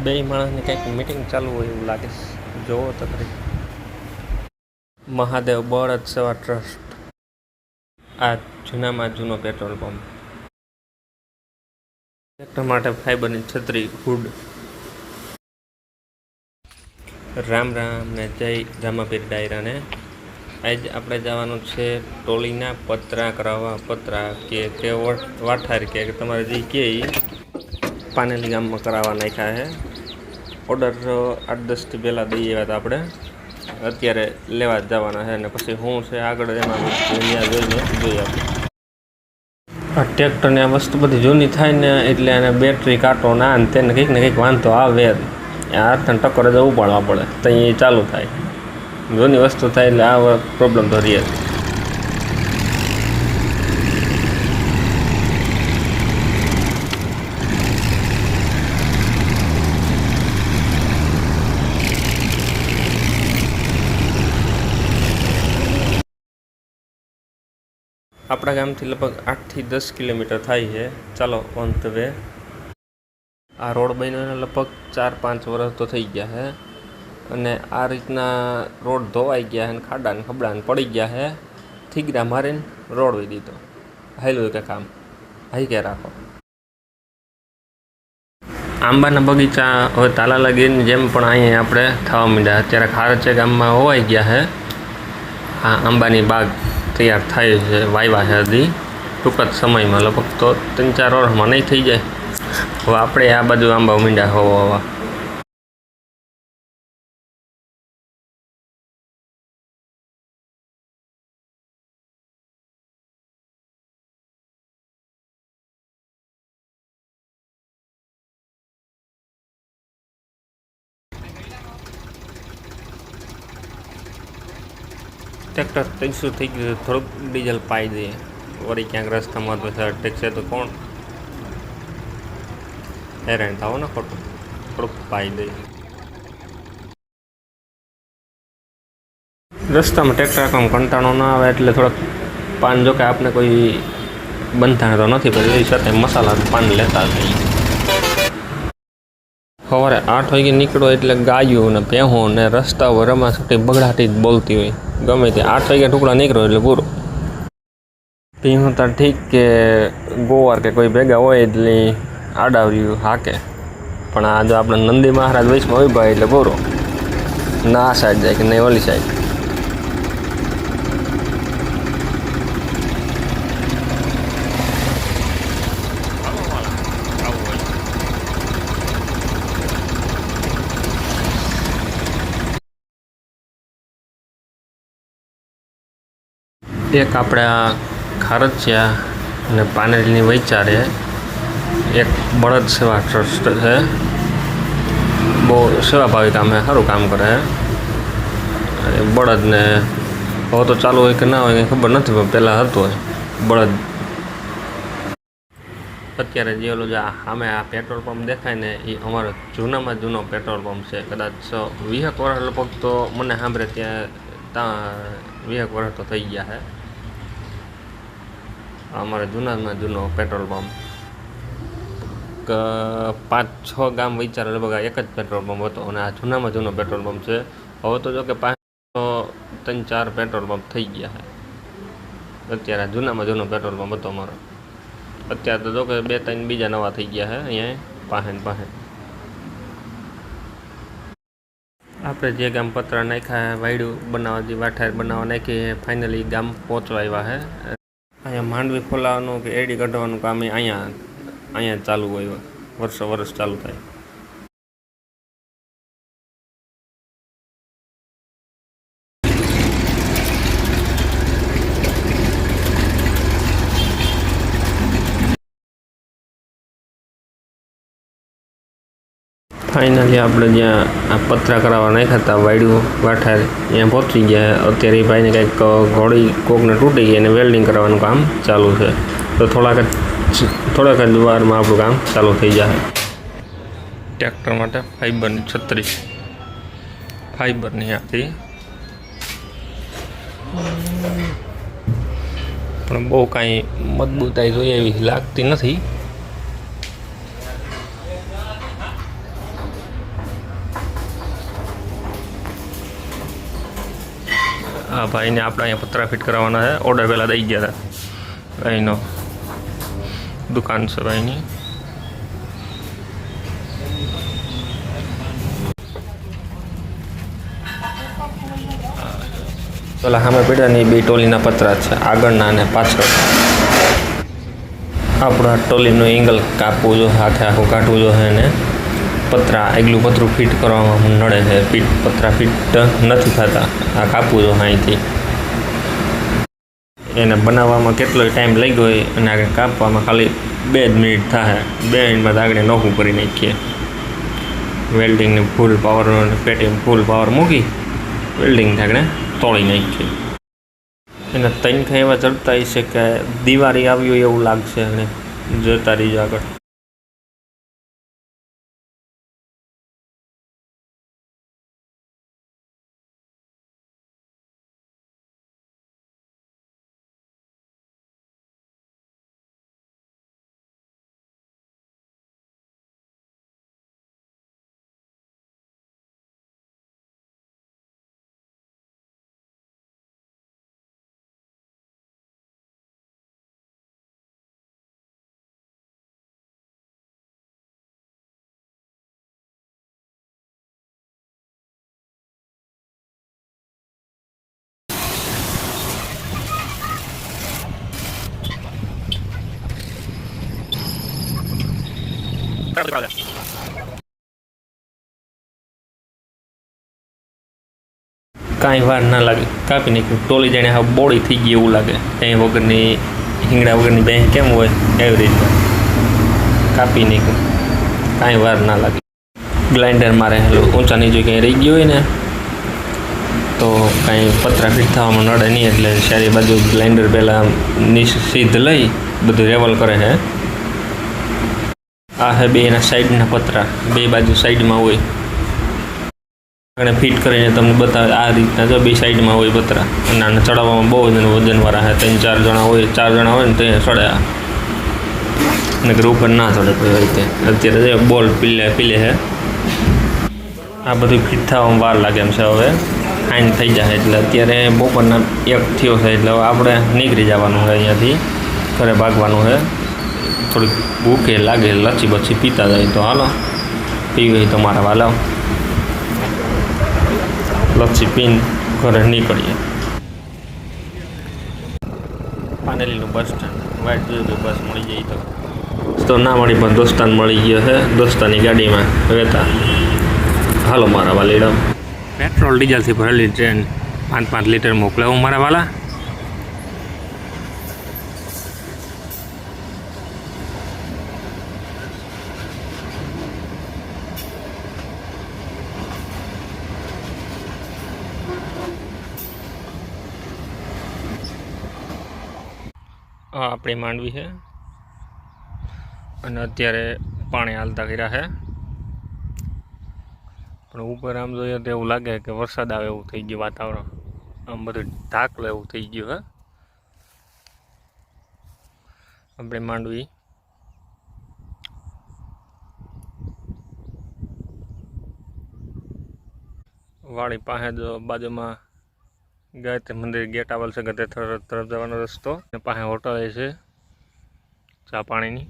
બે માણસની કંઈક મીટિંગ ચાલુ હોય એવું લાગે છે. જોવો તો ખરી. મહાદેવ બળદ સેવા ટ્રસ્ટ, આ જૂનામાં જૂનો પેટ્રોલ પંપ. ટ્રેક્ટર માટે ફાઈબરની છત્રી, હુડ. રામ રામ ને જય રામાપીર ડાયરાને. આજ આપણે જવાનું છે ટોલીના પતરા કરાવવા. પતરા કે વાઠાર કે તમારે જે કહે પાનેલી ગામમાં કરાવવા નાખ્યા છે. ઓર્ડર 8-10 દી પહેલાં દઈ આવ્યા હતા આપણે. અત્યારે લેવા જ જવાના છે. અને પછી શું છે આગળ એમાં જોઈએ આપણે. આ ટ્રેક્ટરની આ વસ્તુ બધી જૂની થાય ને એટલે એને બેટરી કાંટો ના ને તેને કંઈક ને કંઈક વાંધો આવે. હાથને ટક્કર જ ઉપાડવા પડે તો એ ચાલુ થાય. જૂની વસ્તુ થાય એટલે આ પ્રોબ્લેમ તો રહે. આપણા ગામથી લગભગ 8 થી 10 કિલોમીટર થાય છે. ચાલો ઓન ધ વે. આ રોડ બન્યો લગભગ 4-5 વર્ષ તો થઈ ગયા છે. અને આ રીતના રોડ ધોવાઈ ગયા છે અને ખાડા ને ખબડા ને પડી ગયા છે. થીગડા મારીને રોડ વહી દીધો. હાલ્યું કે કામ હાઈ કે રાખો. આંબાના બગીચા હવે તાલાલા ગીરની જેમ પણ અહીંયા આપણે થવા માંડ્યા. અત્યારે ખારચે ગામમાં હોવાઈ ગયા છે. આ આંબાની બાગ તૈયાર થાય છે, વાવ્યા છે હજી ટૂંક જ સમયમાં, લગભગ તો 3-4 વર્ષમાં નહીં થઈ જાય. હવે આપણે આ બાજુ આંબા મીંડા હોવા. ટ્રેક્ટર ત્રીસું થઈ ગયું. થોડુંક ડીઝલ પાઈ દઈએ. વળી ક્યાંક રસ્તામાં તો અટક છે તો કોણ હેરાન થાવો ને ખોટું. થોડુંક પાઈ દઈએ. રસ્તામાં ટ્રેક્ટર કામ કંટાળો ના આવે એટલે થોડાક પાન, જો કે આપણે કોઈ બંધાણ તો નથી પણ એ સાથે મસાલા પાન લેતા જઈએ. સવારે 8 વાગે નીકળો એટલે ગાયું ને ભેહું ને રસ્તા ઉપર રમાસટી બગડાટી જ બોલતી હોય. ગમે તે 8 વાગ્યા ટુકડા નીકળો એટલે પૂરું. ભીહું તાર ઠીક કે ગોવાર કે કોઈ ભેગા હોય એટલે આડાવ્યું હાકે. પણ આ જો આપણે નંદી મહારાજ વૈષ્ણવ હોય ભાઈ એટલે પૂરું. ના આ સાઈડ જાય કે નહીં ઓલી સાઈડ. એક આપણે આ ખારચિયા અને પાનેલીની વૈચારે એક બળદ સેવા ટ્રસ્ટ છે. બહુ સેવાભાવી કામ છે, સારું કામ કરે છે. બળદને હવે તો ચાલુ હોય કે ના હોય કંઈ ખબર નથી, પણ પહેલાં હતું હોય બળદ. અત્યારે જે ઓલું સામે આ પેટ્રોલ પંપ દેખાય ને એ અમારો જૂનામાં જૂનો પેટ્રોલ પંપ છે. કદાચ 20 વર્ષ લગભગ તો મને સાંભળે ત્યાં 20 વર્ષ તો થઈ ગયા છે. અમારે જૂનામાં જૂનો પેટ્રોલ પંપ. 5-6 ગામ વિચાર લગભગ એક જ પેટ્રોલ પંપ હતો અને આ જૂનામાં જૂનો પેટ્રોલ પંપ છે. હવે તો જો કે 3-4 પેટ્રોલ પંપ થઈ ગયા છે. અત્યારે જૂનામાં જૂનો પેટ્રોલ પંપ હતો અમારો. અત્યારે તો જો કે 2-3 બીજા નવા થઈ ગયા છે અહીંયા પાસે. આપણે જે ગામ પતરા નાખ્યા વાયડું બનાવવા, જે વાઠાર બનાવવા નાખી, ફાઇનલી ગામ પહોંચવા આવ્યા છે. અહીંયા માંડવી ખોલાવાનું કે એડી કાઢવાનું કામ અહીંયા ચાલુ હોય, વર્ષ ચાલુ થાય. ફાઇનલી આપણે જ્યાં આ પતરા કરાવવા નાખ્યા હતા વાયડું વાઠાર ત્યાં પહોંચી ગયા. અત્યારે એ ભાઈને કંઈક ઘોડી કોકને તૂટી ગઈ અને વેલ્ડિંગ કરવાનું કામ ચાલુ છે. તો થોડાક જ વારમાં આપણું કામ ચાલુ થઈ જાય. ટ્રેક્ટર માટે ફાઈબરની છત્રી, ફાઈબરની હતી પણ બહુ કાંઈ મજબૂતાઈ જોઈએ એવી લાગતી નથી. આ ભાઈને આપણે અહીંયા પતરા ફિટ કરાવવાના છે, ઓર્ડર પહેલાં દઈ ગયા હતા. અહીંનો દુકાન છે ભાઈની. પેલા સામે પીડાની બે ટોલીના પતરા છે, આગળના અને પાછળ. આપણા ટોલીનું એંગલ કાપવું જો, હાથે આખું કાઢવું જો અને પતરા આગલું પતરું ફિટ કરવામાં નડે છે. પતરા ફિટ નથી થતા, આ કાપવું જો અહીંથી. એને બનાવવામાં કેટલો ટાઈમ લાગ્યો હોય અને આગળ કાપવામાં ખાલી 2 મિનિટ થાય. 2 મિનિટમાં આગળ નોખું કરી નાખીએ. વેલ્ડિંગને ફૂલ પાવર અને પેટીને ફૂલ પાવર મૂકી વેલ્ડિંગ આગળ તોડી નાખીએ. એને 3 ખાઈ એવા ચડતા હશે કે દિવાળી આવ્યું એવું લાગશે અને જતા રહીજો આગળ. કાંઈ વાર ના લાગે, કાપી નાખ્યું. ટોલી જાણે હા બોળી થઈ ગઈ એવું લાગે. કંઈ વગરની હિંગડા વગરની બેંક કેમ હોય એવી રીતના કાપી નાખ્યું. કાંઈ વાર ના લાગે. ગ્લાઇન્ડરમાં રહેલું ઊંચા નીચે કંઈ રહી ગયું હોય ને તો કાંઈ પતરા ફિટ થવામાં નડે નહીં. એટલે સારી બાજુ ગ્લાઇન્ડર પહેલાં સીધ લઈ બધું રેવલ કરે છે. આ હે બે એના સાઈડના પતરા, 2 બાજુ સાઈડમાં હોય અને ફિટ કરીને તમને બતાવે. આ રીતના જો 2 સાઈડમાં હોય પતરા અને આને ચડાવવામાં બહુ વજનવાળા છે. 3-4 જણા હોય, 4 જણા હોય ને તો ચડે. નકર ઉપર ના ચડે કોઈ રીતે. અત્યારે બોલ પીલે છે. આ બધું ફિટ થવામાં વાર લાગે એમ છે. હવે ફાઇન થઈ જાય એટલે અત્યારે બપોરના 1 થયો છે એટલે હવે આપણે નીકળી જવાનું છે અહીંયાથી. ઘરે ભાગવાનું છે. થોડીક ભૂખે લાગે, લચ્છી બચ્છી પીતા જાય તો હાલો. પીવી તમારા વાલાવ લચ્છી પીને ઘરે નીકળીએ. પાનેલીનું બસ સ્ટેન્ડ. વાઇટ જોયું કે બસ મળી જાય તો ના મળી, પણ દોસ્તાન મળી ગયો છે. દોસ્તાની ગાડીમાં રહેતા હાલો મારા વાલીડા. પેટ્રોલ ડીઝલથી ભરેલી ટ્રેન 5-5 લીટર મોકલાવું મારા વાલા. આ આપણી માંડવી છે અને અત્યારે પાણી હાલતા કર્યા છે. પણ ઉપર આમ જોઈએ તો એવું લાગે કે વરસાદ આવે એવું થઈ ગયું વાતાવરણ. આમ બધું ઢાકલું એવું થઈ ગયું છે આપણી માંડવી. વાડી પાસે જો બાજુમાં ગાયત્રી મંદિર ગેટ આવેલ છે. ગધે તરફ જવાનો રસ્તો. પાસે હોટલ છે ચા પાણીની.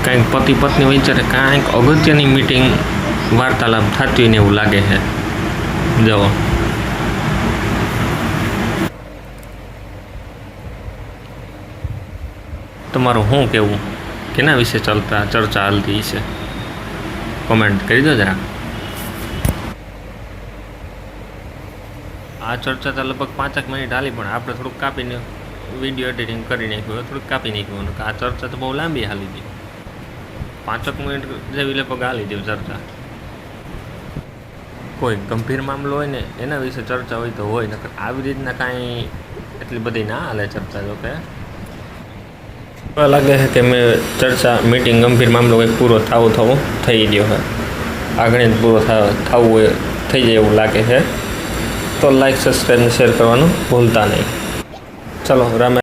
કાંઈક પતિ પત્ની વચ્ચે કાંઈક અગત્યની મીટિંગ વાર્તાલાપ થતી હોય ને એવું લાગે છે. જવો તમારું શું કહેવું, કેના વિશે ચર્ચા હાલતી છે કોમેન્ટ કરી દો જરા. આ ચર્ચા તો લગભગ 5 મિનિટ હાલી, પણ આપણે થોડુંક કાપીને વિડીયો એડિટિંગ કરી નાખ્યું, થોડુંક કાપી નાખ્યું. આ ચર્ચા તો બહુ લાંબી હાલી હતી. 5 મિનિટ જેવી લગભગ હાલી હતી ચર્ચા. કોઈ ગંભીર મામલો હોય ને એના વિશે ચર્ચા હોય તો હોય, નકર આવી રીતના કાંઈ એટલી બધી ના હાલે ચર્ચા. જો કે લાગે છે કે મેં ચર્ચા મીટિંગ ગંભીર મામલો કંઈક પૂરો થઈ ગયો છે. આગળ જ પૂરો થવું હોય થઈ જાય એવું લાગે છે. તો લાઈક, સબસ્ક્રાઈબ અને શેર કરવાનું ભૂલતા નહીં. ચલો રામે.